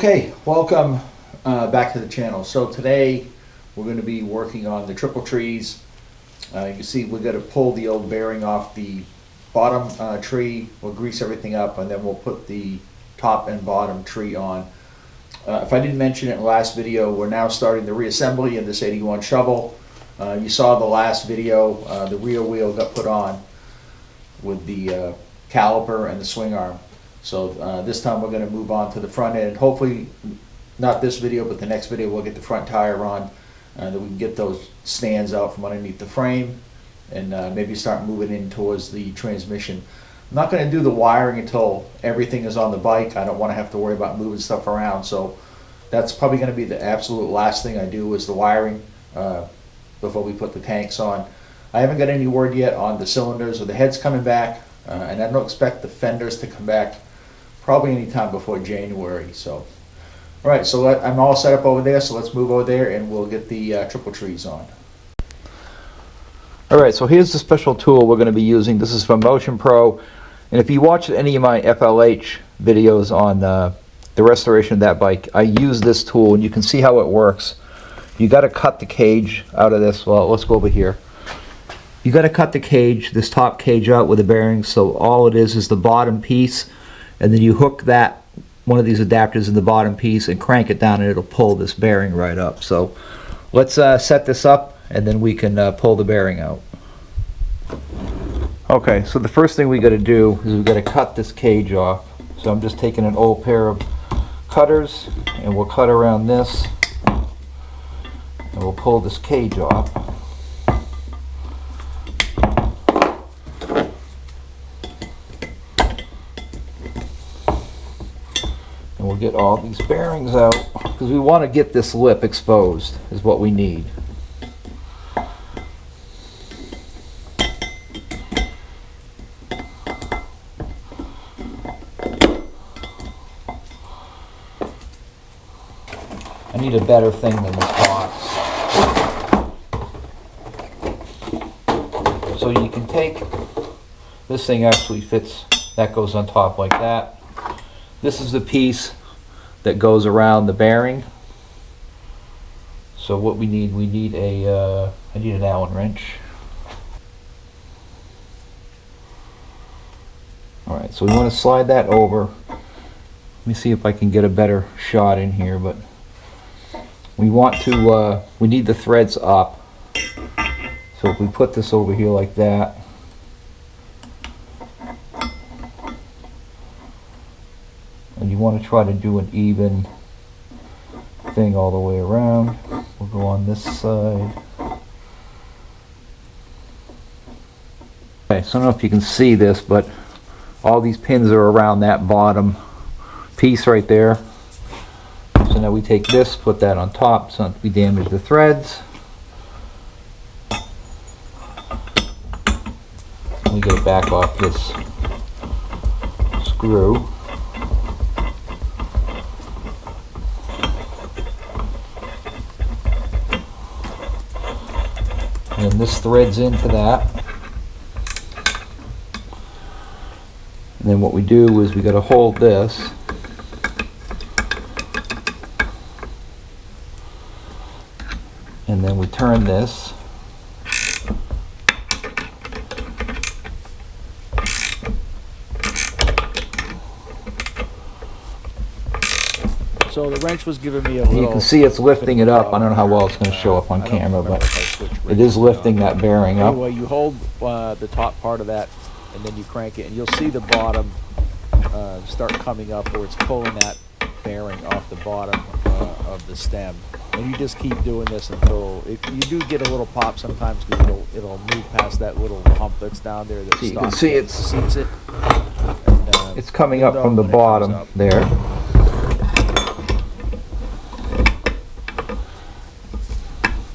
Okay, welcome back to the channel. So today we're going to be working on the triple trees. You can see we're going to pull the old bearing off the bottom tree. We'll grease everything up and then we'll put the top and bottom tree on. If I didn't mention it in the last video, we're now starting the reassembly of this 81 shovel. You saw the last video, the rear wheel got put on with the caliper and the swing arm. So this time we're going to move on to the front end. Hopefully, not this video, but the next video we'll get the front tire on, that we can get those stands out from underneath the frame and maybe start moving in towards the transmission. I'm not going to do the wiring until everything is on the bike. I don't want to have to worry about moving stuff around, so that's probably going to be the absolute last thing I do is the wiring before we put the tanks on. I haven't got any word yet on the cylinders or the heads coming back, and I don't expect the fenders to come back probably any time before January. So, all right, so I'm all set up over there, so let's move over there and we'll get the triple trees on. All right, so here's the special tool we're going to be using. This is from Motion Pro, and if you watch any of my FLH videos on the restoration of that bike, I use this tool, and you can see how it works. You got to cut the cage out of this. Well, let's go over here. You got to cut the cage, this top cage out with the bearings, so all it is the bottom piece, and then you hook that one of these adapters in the bottom piece and crank it down and it'll pull this bearing right up. So let's set this up and then we can pull the bearing out. Okay, so the first thing we got to do is we got to cut this cage off. So I'm just taking an old pair of cutters and we'll cut around this and we'll pull this cage off. And we'll get all these bearings out because we want to get this lip exposed is what we need. I need a better thing than this box. So you can take, this thing actually fits, that goes on top like that. This is the piece that goes around the bearing. So what we need a, I need an Allen wrench. Alright, so we want to slide that over. Let me see if I can get a better shot in here, but we want to, we need the threads up. So if we put this over here like that, and you want to try to do an even thing all the way around. We'll go on this side. Okay, so I don't know if you can see this, but all these pins are around that bottom piece right there. So now we take this, put that on top so that we damage the threads. We get it back off this screw. And this threads into that. And then what we do is we got to hold this. And then we turn this. So the wrench was giving me a little... You can see it's lifting it up. I don't know how well it's going to show up on camera, but it is lifting that bearing up. Anyway, you hold the top part of that and then you crank it and you'll see the bottom start coming up where it's pulling that bearing off the bottom of the stem. And you just keep doing this until you do get a little pop sometimes because it'll move past that little hump that's down there that You can see seats it. And, it's coming up from the bottom there.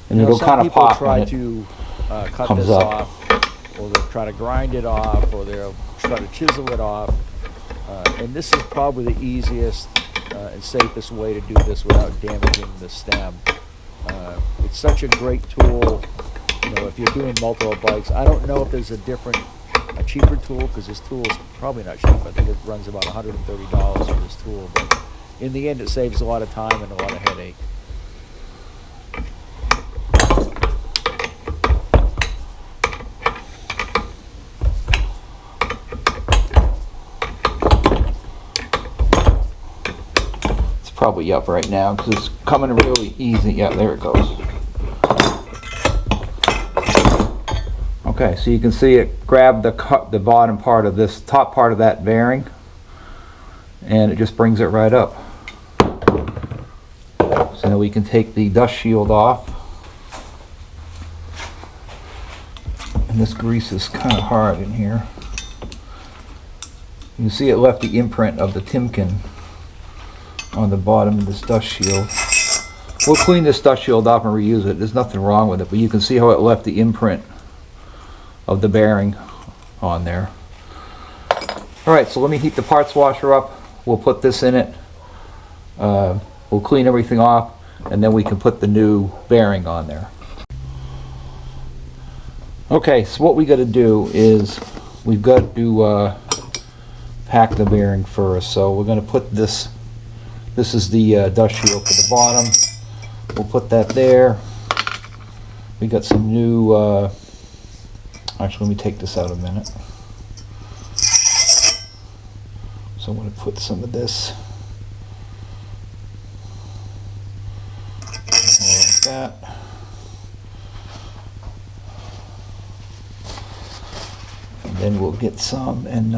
And it'll kind of pop when it to cut comes this up. off, or they'll try to grind it off, or they'll try to chisel it off. And this is probably the easiest and safest way to do this without damaging the stem. It's such a great tool, you know, if you're doing multiple bikes. I don't know if there's a cheaper tool, because this tool is probably not cheap. I think it runs about $130 for this tool, but in the end, it saves a lot of time and a lot of headache. It's probably up right now because it's coming really easy. Yeah, there it goes. Okay, so you can see it grabbed the bottom part of this, top part of that bearing, and it just brings it right up. So now we can take the dust shield off. And this grease is kind of hard in here. You can see it left the imprint of the Timken on the bottom of this dust shield. We'll clean this dust shield off and reuse it. There's nothing wrong with it, but you can see how it left the imprint of the bearing on there. Alright, so let me heat the parts washer up. We'll put this in it. We'll clean everything off, and then we can put the new bearing on there. Okay, so what we got to do is we've got to pack the bearing first. So we're going to put this is the dust shield for the bottom. We'll put that there. We got some new actually, let me take this out a minute. So I'm going to put some of this like that. And then we'll get some and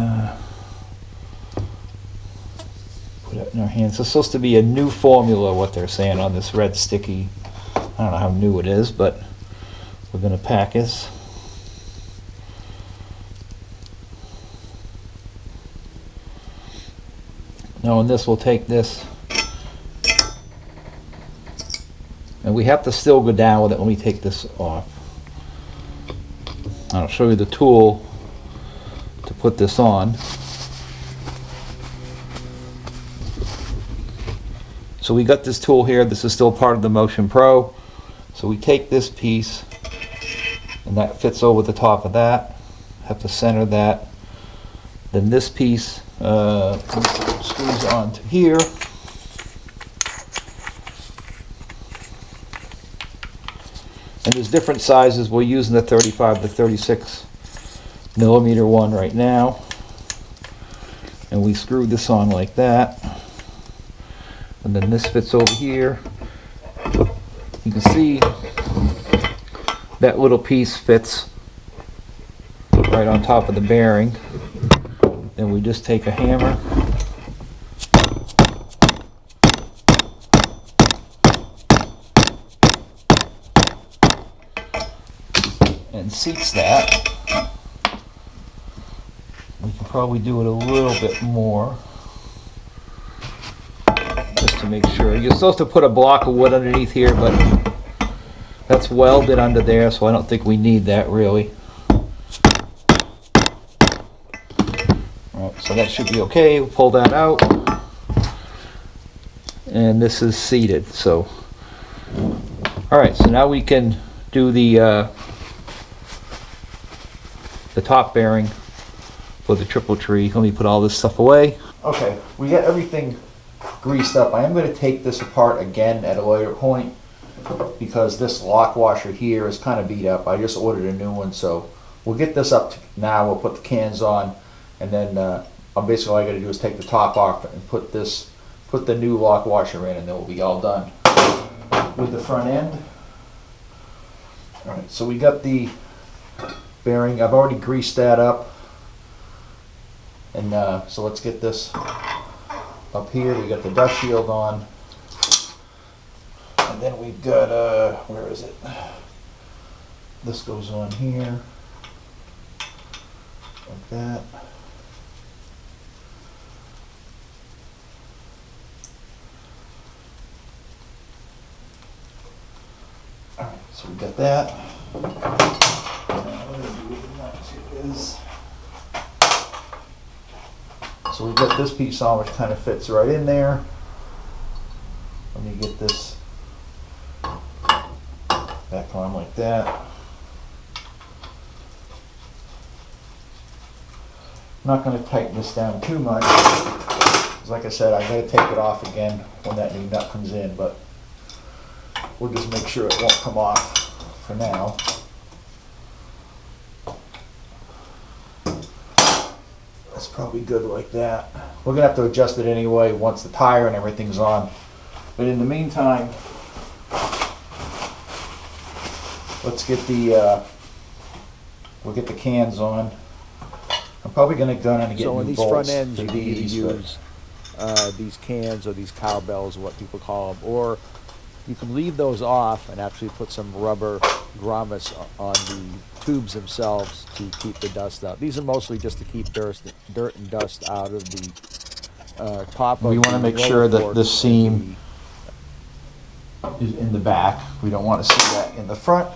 put it in our hands. It's supposed to be a new formula, what they're saying on this red sticky. I don't know how new it is, but we're going to pack this. Now in this, we'll take this, and we have to still go down with it. Let me take this off. I'll show you the tool to put this on. So we got this tool here. This is still part of the Motion Pro. So we take this piece, and that fits over the top of that. Have to center that. Then this piece screws onto here. And there's different sizes. We're using the 35 to 36 millimeter one right now. And we screw this on like that. And then this fits over here. You can see that little piece fits right on top of the bearing. Then we just take a hammer and seats that. We can probably do it a little bit more just to make sure. You're supposed to put a block of wood underneath here, but that's welded under there, so I don't think we need that really. So that should be okay. We'll pull that out, and this is seated. So, all right. So now we can do the top bearing for the triple tree. Let me put all this stuff away. Okay, we got everything greased up. I am going to take this apart again at a later point because this lock washer here is kind of beat up. I just ordered a new one, so we'll get this up now. We'll put the cans on, and then basically all I got to do is take the top off and put the new lock washer in, and then we'll be all done with the front end. All right, so we got the bearing. I've already greased that up, and so let's get this up here. We got the dust shield on, and then we've got where is it? This goes on here like that. Alright, so we got that. So we've got this piece on, which kind of fits right in there. Let me get this back on like that. I'm not going to tighten this down too much, because like I said, I gotta take it off again when that new nut comes in, but we'll just make sure it won't come off for now. That's probably good like that. We're gonna have to adjust it anyway once the tire and everything's on. But in the meantime, let's get the we'll get the cans on. I'm probably gonna get So new on these bolts front ends, for you need to these, but- use these cans or these cowbells, what people call them, or you can leave those off and actually put some rubber grommets on the tubes themselves to keep the dust out. These are mostly just to keep dirt and dust out of the top of We want to the make roller sure that forks the and seam is in the back. We don't want to see that in the front.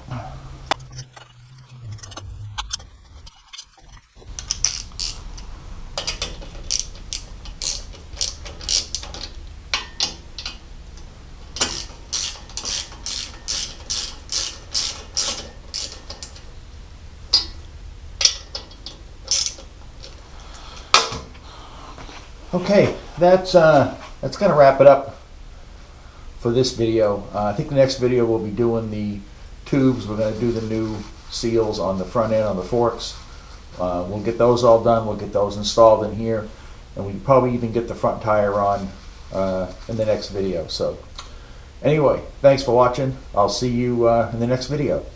Okay, that's gonna wrap it up for this video. I think the next video we'll be doing the tubes. We're gonna do the new seals on the front end on the forks. We'll get those all done. We'll get those installed in here, and we can probably even get the front tire on in the next video. So anyway, thanks for watching. I'll see you in the next video.